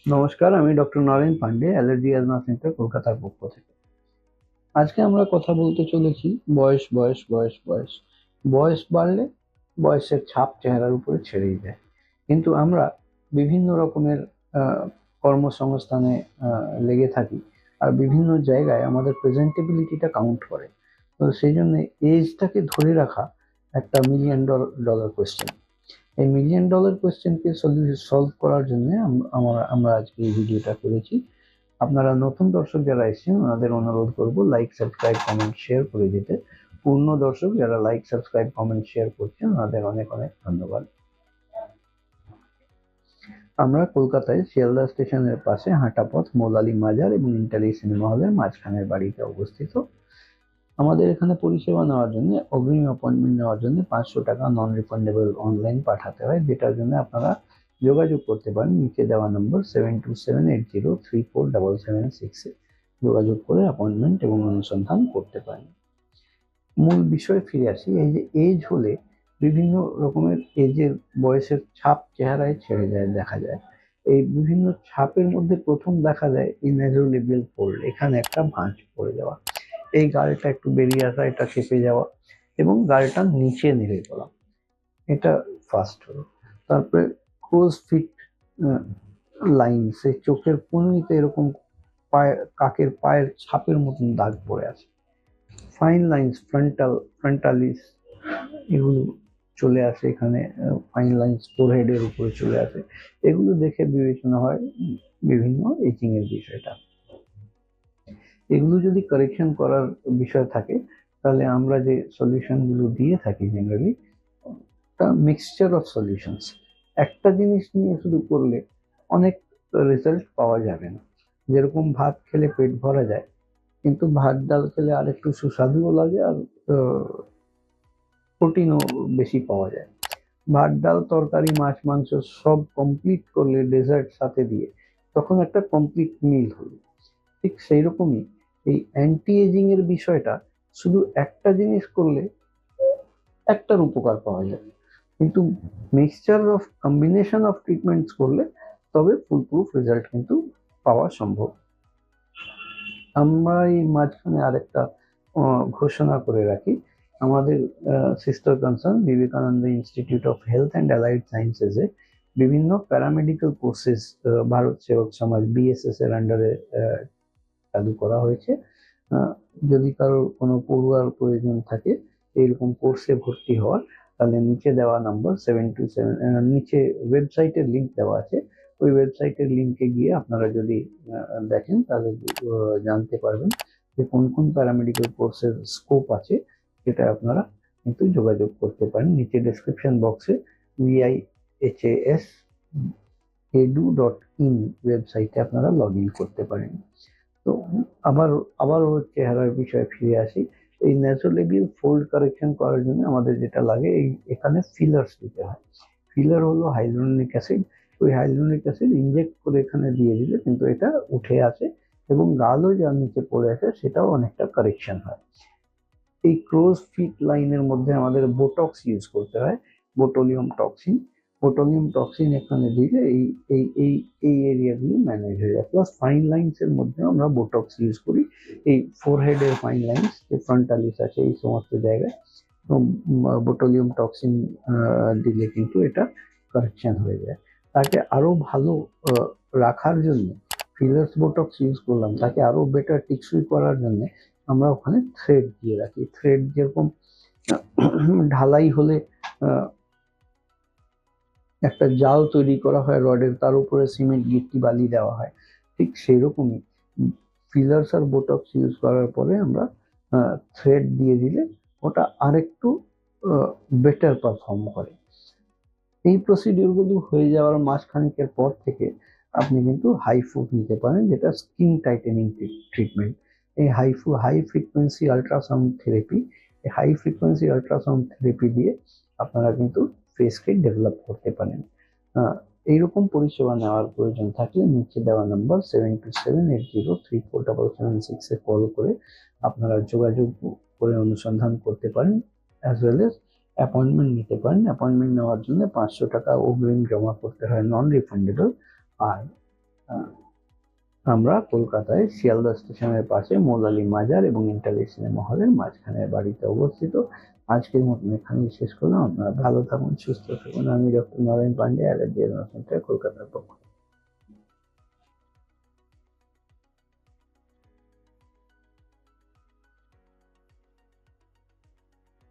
নমস্কার, আমি doctor Naren Pandey, allergy asthma centre, কলকাতার পক্ষ থেকে। আজকে আমরা কথা বলতে চলেছি বয়স বয়স বয়স বয়স বয়স বাড়লে বয়সের ছাপ চেহারার উপরে ছেড়েই যায়। কিন্তু আমরা বিভিন্ন রকমের আহ, কর্মসংস্থানে লেগে থাকি, আর বিভিন্ন জায়গায় আমাদের প্রেজেন্টেবিলিটিটা কাউন্ট করে। তো সেই জন্য এজটাকে ধরে রাখা একটা মিলিয়ন ডলার কোয়েশ্চেন। এই মিলিয়ন ডলার কোয়েশ্চেনকে সলভ করার জন্য আমরা আজকে এই ভিডিওটা করেছি। আপনারা নতুন দর্শক যারা এসেছেন ওনাদের অনুরোধ করব লাইক সাবস্ক্রাইব কমেন্ট শেয়ার করে যেতে। পূর্ণ দর্শক যারা লাইক সাবস্ক্রাইব কমেন্ট শেয়ার করছেন ওনাদের অনেক অনেক ধন্যবাদ। আমরা কলকাতায় শিয়ালদা স্টেশনের পাশে হাঁটা পথ, মৌলালী মাজার এবং ইন্টারি সিনেমা হলের মাঝখানের বাড়িতে অবস্থিত। আমাদের এখানে পরিষেবা নেওয়ার জন্য অগ্রিম অ্যাপয়েন্টমেন্ট নেওয়ার জন্য 500 টাকা নন রিফান্ডেবল অনলাইন পাঠাতে হয়, যেটার জন্য আপনারা যোগাযোগ করতে পারেন নিচে দেওয়া নম্বর 7278034776-এ যোগাযোগ করে অ্যাপয়েন্টমেন্ট এবং অনুসন্ধান করতে পারেন। মূল বিষয়ে ফিরে আসি। এই যে এজ হলে বিভিন্ন রকমের এজের বয়সের ছাপ চেহারায় ছেড়ে যায়, দেখা যায়। এই বিভিন্ন ছাপের মধ্যে প্রথম দেখা যায় এই নেজোলেবিয়াল ফোল্ড, এখানে একটা ভাঁজ পড়ে যাওয়া, এই গালটা একটু বেরিয়ে আসা, এটা চেপে যাওয়া এবং গালটা নিচে নেমে পড়া, এটা ফার্স্ট হলো। তারপরে ক্রোজ ফিট লাইন, সেই চোখের কনুইতে এরকম পায়ের কাকের পায়ের ছাপের মতন দাগ পড়ে আছে। ফাইন লাইন্স, ফ্রন্টালিস, এগুলো চলে আসে এখানে। ফাইন লাইন্স ফোরহেডের উপরে চলে আসে। এগুলো দেখে বিবেচনা হয় বিভিন্ন এজিং এর বিষয়টা। এগুলো যদি কারেকশন করার বিষয় থাকে তাহলে আমরা যে সলিউশন গুলো দিয়ে থাকি জেনারেলি, তা মিক্সচার অফ সলিউশনস। একটা জিনিস নিয়ে শুধু করলে অনেক রেজাল্ট পাওয়া যাবে না। যেরকম ভাত খেলে পেট ভরা যায়, কিন্তু ভাত ডাল খেলে আর একটু সুস্বাদুও লাগে, আর প্রোটিনও বেশি পাওয়া যায়। ভাত ডাল তরকারি মাছ মাংস সব কমপ্লিট করলে ডেজার্ট সাথে দিয়ে, তখন একটা কমপ্লিট মিল হলো। ঠিক সেই রকমই এই অ্যান্টি এজিং এর বিষয়টা, শুধু একটা জিনিস করলে একটার উপকার পাওয়া যায়, কিন্তু mixture of combination of treatments করলে তবে ফুল প্রুফ রেজাল্ট কিন্তু পাওয়া সম্ভব। আমরা এই মাঝখানে আরেকটা ঘোষণা করে রাখি। আমাদের sister concern Vivekananda institute of health and allied সায়েন্সেসে বিভিন্ন প্যারামেডিক্যাল কোর্সেস ভারত সেবক সমাজ বিএসএস এর আন্ডারে চালু করা হয়েছে। যদি কারোর কোনো পড়ুয়ার প্রয়োজন থাকে এইরকম কোর্সে ভর্তি হওয়ার, তাহলে নিচে দেওয়া নাম্বার 727, নিচে ওয়েবসাইটের লিঙ্ক দেওয়া আছে। ওই ওয়েবসাইটের লিঙ্কে গিয়ে আপনারা যদি দেখেন তাহলে জানতে পারবেন যে কোন কোন প্যারামেডিক্যাল কোর্সের স্কোপ আছে, যেটা আপনারা কিন্তু যোগাযোগ করতে পারেন। নিচে ডেসক্রিপশন বক্সে VIHAS edu.in ওয়েবসাইটে আপনারা লগ ইন করতে পারেন। তো আবারও চেহারার বিষয়ে ফিরে আসি। এই ন্যাচুরাল ফোল্ড কারেকশন করার জন্য আমাদের যেটা লাগে, এখানে ফিলার্স দিতে হয়। ফিলার হলো হাইলুরোনিক অ্যাসিড। ওই হাইলুরোনিক অ্যাসিড ইনজেক্ট করে এখানে দিয়ে দিলে কিন্তু এটা উঠে আসে এবং গালও যা নিচে পড়ে আসে সেটাও অনেকটা কারেকশন হয়। এই ক্রোজ ফিট লাইনের মধ্যে আমাদের বোটক্স ইউজ করতে হয়, বোটোলিয়াম টক্সিন। বোটোলিয়াম টক্সিন এখানে দিলে এই এই এই এই এরিয়াগুলো ম্যানেজ হয়ে যায়। প্লাস ফাইন লাইন্স এর মধ্যে আমরা বোটক্স ইউজ করি, এই ফোরহেডের ফাইন লাইন্স, যে ফ্রন্টালিস আছে এই সমস্ত জায়গায় বোটোলিয়াম টক্সিন দিলে কিন্তু এটা কারেকশন হয়ে যায়। তাকে আরো ভালো রাখার জন্য ফিলার্স বোটক্স ইউজ করলাম, তাকে আরো বেটার টিকসই করার জন্য আমরা ওখানে থ্রেড দিয়ে রাখি। থ্রেড যেরকম ঢালাই হলে একটা জাল তৈরি করা হয় রডের, তার উপরে সিমেন্ট গিট্টি বালি দেওয়া হয়, ঠিক সেই রকমই ফিলার্স আর বোটক্স ইউজ করার পরে আমরা থ্রেড দিয়ে দিলে ওটা আরেকটু বেটার পারফর্ম করে। এই প্রসিডিওরগুলো হয়ে যাওয়ার মাসখানেকের পর থেকে আপনি কিন্তু হাইফু নিতে পারেন, যেটা স্কিন টাইটেনিং ট্রিটমেন্ট। এই হাই ফ্রিকোয়েন্সি আল্ট্রাসাউন্ড থেরাপি, এই হাই ফ্রিকোয়েন্সি আল্ট্রাসাউন্ড থেরাপি দিয়ে আপনারা কিন্তু ফেসকে ডেভেলপ করতে পারেন। এইরকম পরিষেবা নেওয়ার প্রয়োজন থাকলে নিচে দেওয়া নাম্বার 7278034776-এ কল করে আপনারা যোগাযোগ করে অনুসন্ধান করতে পারেন, অ্যাজ ওয়েল এজ অ্যাপয়েন্টমেন্ট নিতে পারেন। অ্যাপয়েন্টমেন্ট নেওয়ার জন্য 500 টাকা অগ্রিম জমা করতে হয়, নন রিফান্ডেবল। আর আমরা কলকাতায় শিয়ালদা স্টেশনের পাশে মৌলালী মাজার এবং ইন্টারলেক সিনেমা হলের মাঝখানে বাড়িতে অবস্থিত। আজকের মতন এখানেই শেষ করলাম। আপনারা ভালো থাকুন, সুস্থ থাকুন। আমি doctor Naren Pandey, allergy centre, কলকাতার পক্ষ থেকে।